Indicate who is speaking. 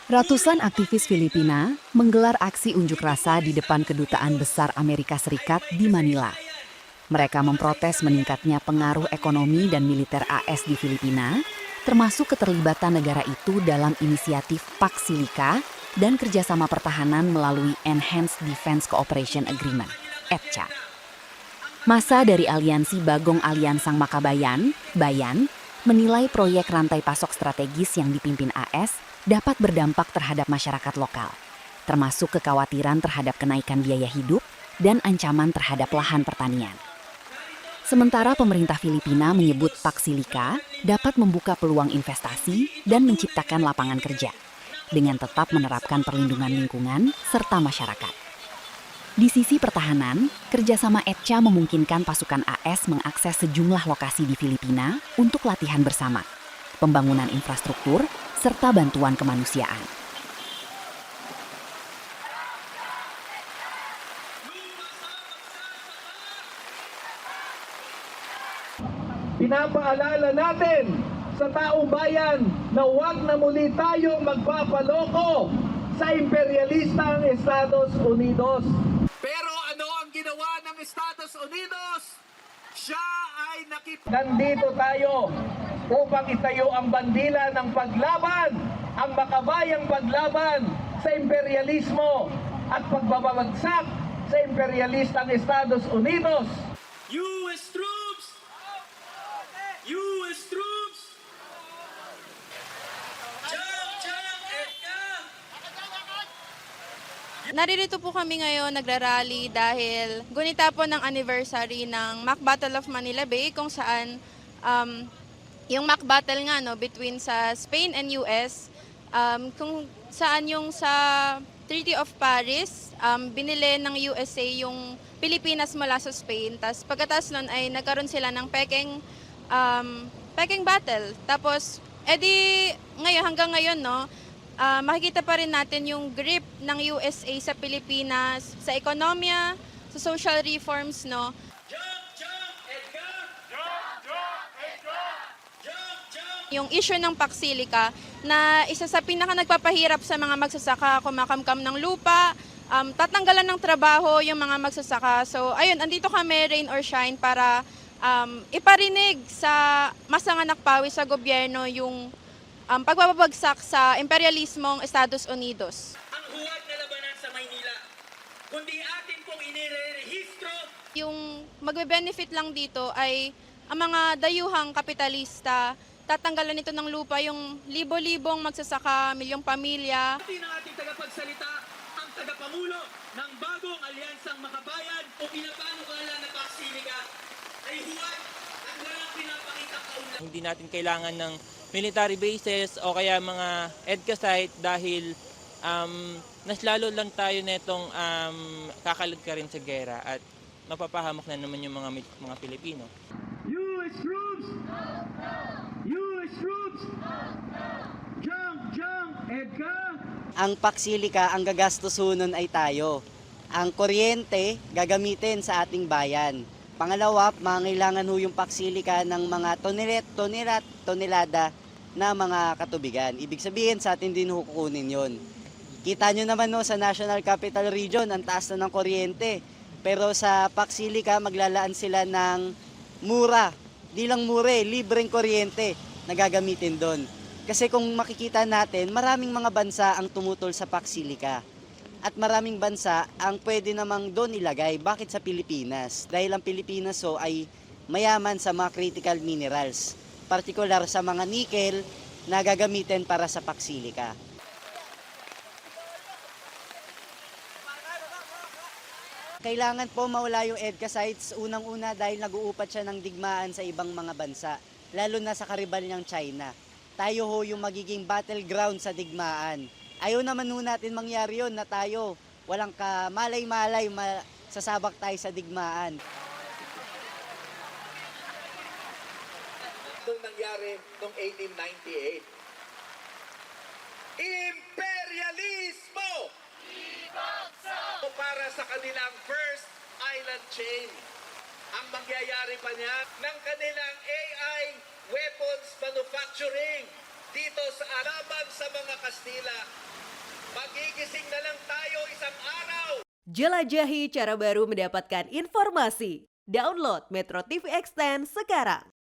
Speaker 1: Ratusan aktivis Filipina menggelar aksi unjuk rasa di depan Kedutaan Besar Amerika Serikat di Manila. Mereka memprotes meningkatnya pengaruh ekonomi dan militer AS di Filipina, termasuk keterlibatan negara itu dalam inisiatif Pax Silica dan kerjasama pertahanan melalui Enhanced Defense Cooperation Agreement, EDCA. Masa dari aliansi Bagong Aliansang Makabayan, Bayan, menilai proyek rantai pasok strategis yang dipimpin AS dapat berdampak terhadap masyarakat lokal, termasuk kekhawatiran terhadap kenaikan biaya hidup dan ancaman terhadap lahan pertanian. Sementara pemerintah Filipina menyebut Pax Silica dapat membuka peluang investasi dan menciptakan lapangan kerja, dengan tetap menerapkan perlindungan lingkungan serta masyarakat. Di sisi pertahanan, kerjasama EDCA memungkinkan pasukan AS mengakses sejumlah lokasi di Filipina untuk latihan bersama, pembangunan infrastruktur, serta bantuan kemanusiaan.
Speaker 2: Pinapaalala natin sa taong bayan na huwag na muli tayong magpapaloko sa imperialistang Estados Unidos.
Speaker 3: Pero ano ang ginawa ng Estados Unidos? Siya ay
Speaker 2: Nandito tayo upang itayo ang bandila ng paglaban, ang makabayang paglaban sa imperialismo at pagbabagsak sa imperialistang Estados Unidos.
Speaker 3: US troops! US troops!
Speaker 4: Naririto po kami ngayon nagrarally dahil gunita po ng anniversary ng Mock Battle of Manila Bay kung saan yung mock battle nga between sa Spain and US kung saan yung sa Treaty of Paris binili ng USA yung Pilipinas mula sa Spain. Tapos pagkatapos nun ay nagkaroon sila ng Peking battle. Tapos edi ngayon hanggang ngayon makikita pa rin natin yung grip ng USA sa Pilipinas, sa ekonomiya, sa social reforms, Yung issue ng Pax Silica na isa sa pinaka nagpapahirap sa mga magsasaka, kumakamkam ng lupa, tatanggalan ng trabaho yung mga magsasaka. So ayun, andito kami, rain or shine, para iparinig sa masanganak pawi sa gobyerno yung pagbabagsak sa imperialismong Estados Unidos.
Speaker 3: Ang huwad na labanan sa Maynila, kundi atin pong inirehistro.
Speaker 4: Yung magbe-benefit lang dito ay ang mga dayuhang kapitalista. Tatanggalan nito ng lupa yung libo-libong magsasaka, milyong pamilya.
Speaker 3: Atin ang ating tagapagsalita, ang tagapamulo ng Bagong Alyansang Makabayan o pinapanukala na Pax Silica ay huwad at walang pinapakitang kaunlaran.
Speaker 5: Hindi natin kailangan ng military bases o kaya mga EDCA site dahil mas lalo lang tayo netong kakalad ka rin sa gera at mapapahamak na naman yung mga Pilipino.
Speaker 2: US troops! US troops! Jump, EDCA!
Speaker 6: Ang Pax Silica, ang gagastusunon ay tayo. Ang kuryente gagamitin sa ating bayan. Pangalawa, mangailangan ho yung Pax Silica ng mga tonelada na mga katubigan. Ibig sabihin sa atin din kukunin yon. Kita nyo naman sa National Capital Region, ang taas na ng kuryente. Pero sa Pax Silica, maglalaan sila ng mura. Di lang mura, libreng kuryente na gagamitin doon. Kasi kung makikita natin, maraming mga bansa ang tumutol sa Pax Silica. At maraming bansa ang pwede namang doon ilagay. Bakit sa Pilipinas? Dahil ang Pilipinas ay mayaman sa mga critical minerals. Partikular sa mga nickel na gagamitin para sa Pax Silica. Kailangan po mawala yung EDCA sites, unang-una dahil nag-uupat siya ng digmaan sa ibang mga bansa, lalo na sa karibal niyang China. Tayo ho yung magiging battleground sa digmaan. Ayaw naman ho natin mangyari yun na tayo walang kamalay-malay, sasabak tayo sa digmaan.
Speaker 3: Nung nangyari noong 1898. Imperialismo! Para sa kanilang first island chain. Ang mangyayari pa niya ng kanilang AI weapons manufacturing dito sa laban sa mga Kastila Magigising na lang tayo isang araw.
Speaker 7: Jelajahi cara baru mendapatkan informasi. Download Metro TV Extend sekarang.